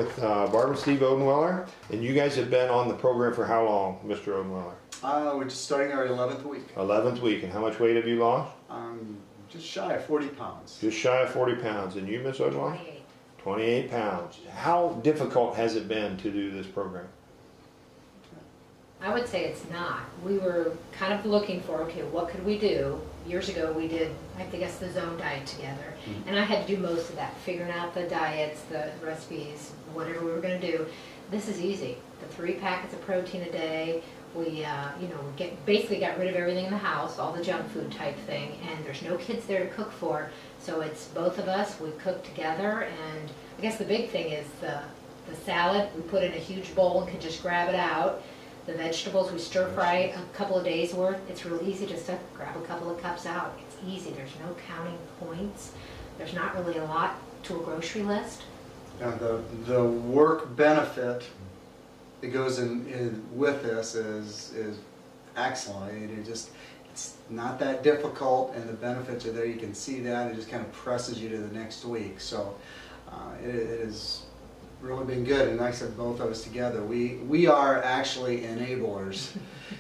with Barb and Steve Odenweller, and you guys have been on the program for how long, Mr. Odenweller? We're just starting our 11th week. 11th week, and how much weight have you lost? Just shy of 40 pounds. Just shy of 40 pounds, and you, Miss Odenweller? 28. 28 pounds. How difficult has it been to do this program? I would say it's not. We were kind of looking for, okay, what could we do? Years ago we did, I guess, the zone diet together. And I had to do most of that, figuring out the diets, the recipes, whatever we were going to do. This is easy. The 3 packets of protein a day. We, basically got rid of everything in the house, all the junk food type thing, and there's no kids there to cook for. So it's both of us, we cook together, and I guess the big thing is the salad, we put in a huge bowl and can just grab it out. The vegetables, we stir fry a couple of days worth. It's real easy just to grab a couple of cups out. It's easy, there's no counting points. There's not really a lot to a grocery list. Now the work benefit that goes in with this is excellent. It's not that difficult, and the benefits are there. You can see that. It just kind of presses you to the next week. So it has really been good. And like I said, both of us together, we are actually enablers.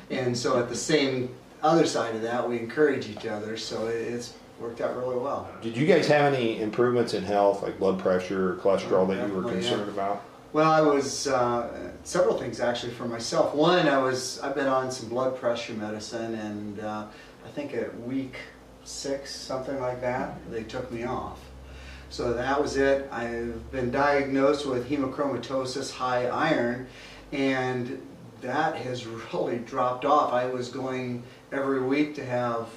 And so at the same other side of that, we encourage each other. So it's worked out really well. Did you guys have any improvements in health, like blood pressure or cholesterol, that you were concerned about? Well, I was several things actually for myself. One, I've been on some blood pressure medicine, and I think at week 6, something like that, they took me off. So that was it. I've been diagnosed with hemochromatosis, high iron, and that has really dropped off. I was going every week to have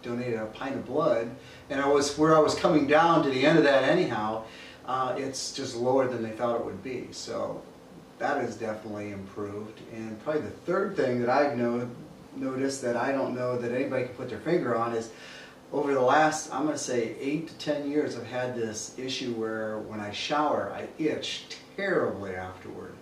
donated a pint of blood, and where I was coming down to the end of that anyhow. It's just lower than they thought it would be. So that has definitely improved. And probably the third thing that I've noticed that I don't know that anybody can put their finger on is over the last, I'm going to say 8 to 10 years, I've had this issue where when I shower, I itch terribly afterward.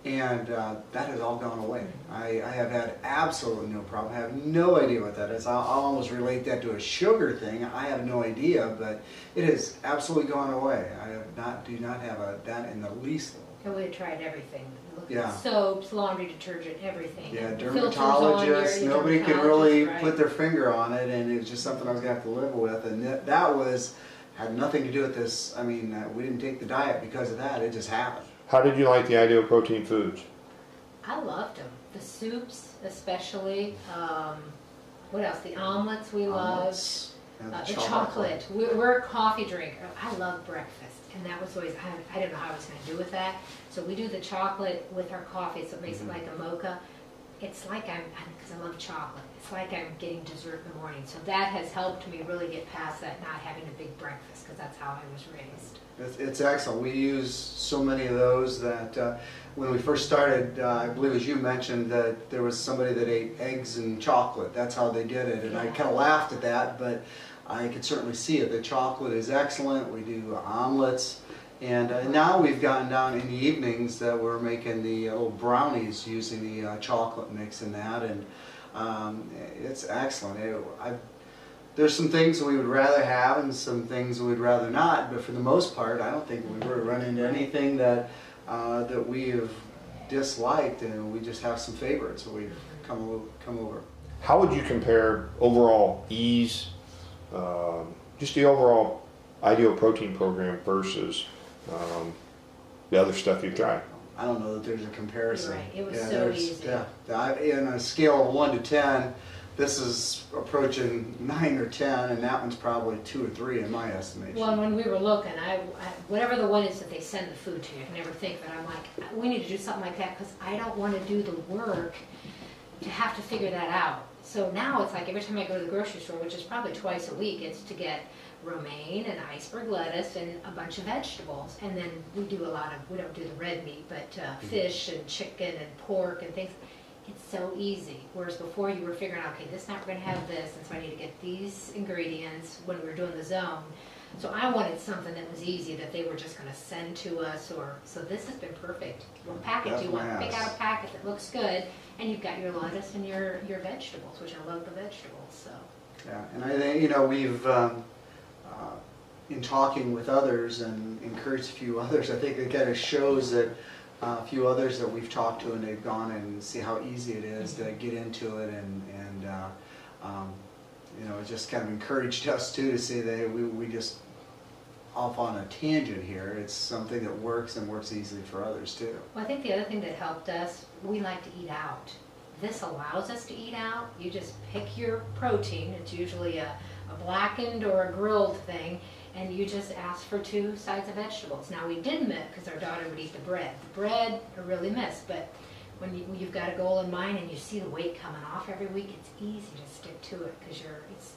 And that has all gone away. I have had absolutely no problem. I have no idea what that is. I'll almost relate that to a sugar thing. I have no idea, but it has absolutely gone away. I do not have that in the least. And we had tried everything. Yeah. Soaps, laundry detergent, everything. Yeah, Filters dermatologists, your nobody could dermatologist, really right. put their finger on it, and it was just something I was going to have to live with. And that had nothing to do with this. I mean, we didn't take the diet because of that. It just happened. How did you like the idea of protein foods? I loved them. The soups, especially. What else? The omelets we loved. Yeah, The chocolate. We're a coffee drinker. I love breakfast, and that was always, I didn't know how I was going to do with that. So we do the chocolate with our coffee, so it makes it like a mocha. It's like because I love chocolate, it's like I'm getting dessert in the morning. So that has helped me really get past that, not having a big breakfast, because that's how I was raised. It's excellent. We use so many of those that when we first started, I believe as you mentioned, that there was somebody that ate eggs and chocolate. That's how they did it, and I kind of laughed at that, but I could certainly see it. The chocolate is excellent. We do omelets, and now we've gotten down in the evenings that we're making the little brownies using the chocolate mix in that, and it's excellent. There's some things we would rather have and some things we'd rather not, but for the most part, I don't think we would run into anything that we have disliked, and we just have some favorites that we've come over. How would you compare overall ease, just the overall ideal protein program versus the other stuff you've tried? I don't know that there's a comparison. You're right. It was so easy. Yeah, in a scale of 1 to 10, this is approaching 9 or 10, and that one's probably 2 or 3 in my estimation. Well, when we were looking, whatever the one is that they send the food to you, I never think that I'm like, we need to do something like that, because I don't want to do the work to have to figure that out. So now it's like every time I go to the grocery store, which is probably twice a week, it's to get romaine and iceberg lettuce and a bunch of vegetables. And then we do we don't do the red meat, but fish and chicken and pork and things. It's so easy. Whereas before you were figuring out, okay, this night we're going to have this, and so I need to get these ingredients when we were doing the zone. So I wanted something that was easy, that they were just going to send to us, so this has been perfect. What packet do you want? Pick out a packet that looks good, and you've got your lettuce and your vegetables, which I love the vegetables. So. Yeah, and I think we've in talking with others and encouraged a few others, I think it kind of shows that a few others that we've talked to and they've gone and see how easy it is to get into it, and you know, it just kind of encouraged us too to see that we just off on a tangent here. It's something that works and works easily for others too. Well, I think the other thing that helped us, we like to eat out. This allows us to eat out. You just pick your protein. It's usually a blackened or a grilled thing, and you just ask for 2 sides of vegetables. Now, we did miss, because our daughter would eat the bread. The bread, I really miss, but when you've got a goal in mind and you see the weight coming off every week, it's easy to stick to it, because it's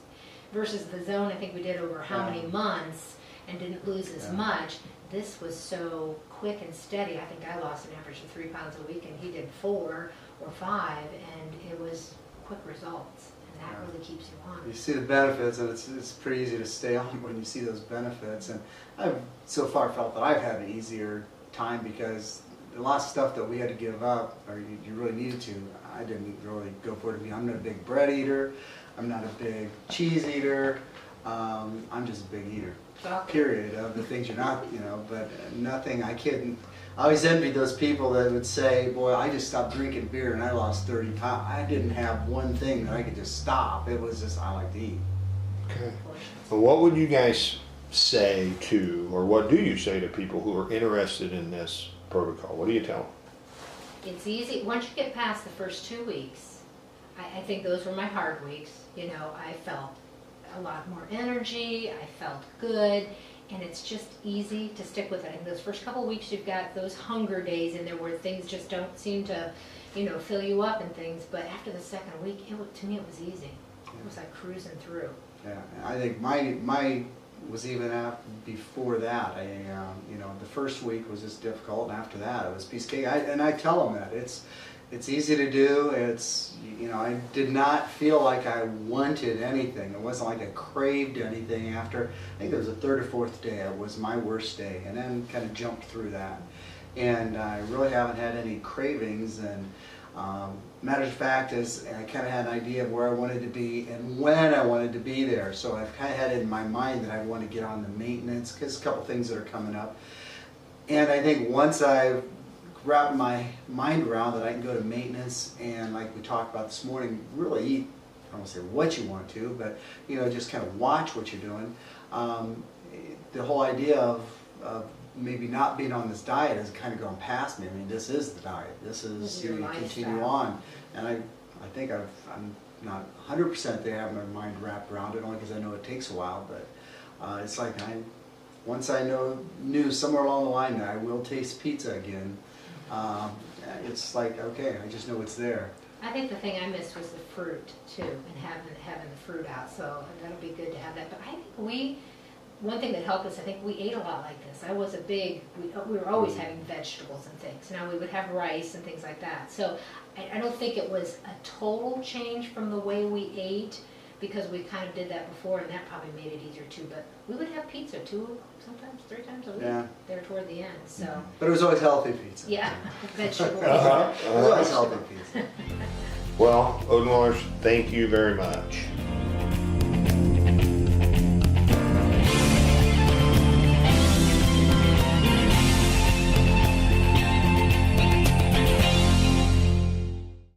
versus the zone I think we did over how many months and didn't lose as much. This was so quick and steady. I think I lost an average of 3 pounds a week, and he did 4 or 5, and it was quick results, and that really keeps you on. You see the benefits, and it's pretty easy to stay on when you see those benefits. And I've so far felt that I've had an easier time, because a lot of stuff that we had to give up, or you really needed to, I didn't really go for it. I'm not a big bread eater. I'm not a big cheese eater. I'm just a big eater. Period. Of the things you're not, you know, but nothing. I always envied those people that would say, "Boy, I just stopped drinking beer and I lost 30 pounds." I didn't have one thing that I could just stop. It was just I like to eat. Okay. So what would you guys say to, or what do you say to people who are interested in this protocol? What do you tell them? It's easy. Once you get past the first 2 weeks, I think those were my hard weeks. You know, I felt a lot more energy, I felt good, and it's just easy to stick with it. In those first couple of weeks, you've got those hunger days in there where things just don't seem to, you know, fill you up and things, but after the second week, to me it was easy. It was like cruising through. Yeah, I think my was even before that. You know, the first week was just difficult, and after that it was piece of cake. And I tell them that it's easy to do. It's, you know, I did not feel like I wanted anything. It wasn't like I craved anything after. I think it was the 3rd or 4th day. It was my worst day, and then kind of jumped through that. And I really haven't had any cravings. And matter of fact is, I kind of had an idea of where I wanted to be and when I wanted to be there. So I've kind of had it in my mind that I want to get on the maintenance, because a couple things that are coming up. And I think once I've wrap my mind around that, I can go to maintenance and, like we talked about this morning, really eat, I don't want to say what you want to, but, you know, just kind of watch what you're doing. The whole idea of maybe not being on this diet has kind of gone past me. I mean, this is the diet. This is, you continue on. And I think I'm not 100% there, have my mind wrapped around it, only because I know it takes a while, but it's like once I knew somewhere along the line that I will taste pizza again, it's like, okay, I just know it's there. I think the thing I missed was the fruit too, and having the fruit out, so that'll be good to have that. But I think one thing that helped us, I think we ate a lot like this. I was we were always having vegetables and things. Now we would have rice and things like that. So I don't think it was a total change from the way we ate, because we kind of did that before, and that probably made it easier too. But we would have pizza 2, sometimes 3 times a week there toward the end. So. But it was always healthy pizza. Yeah, vegetables. It was always healthy pizza. Well, Odenwallers, thank you very much.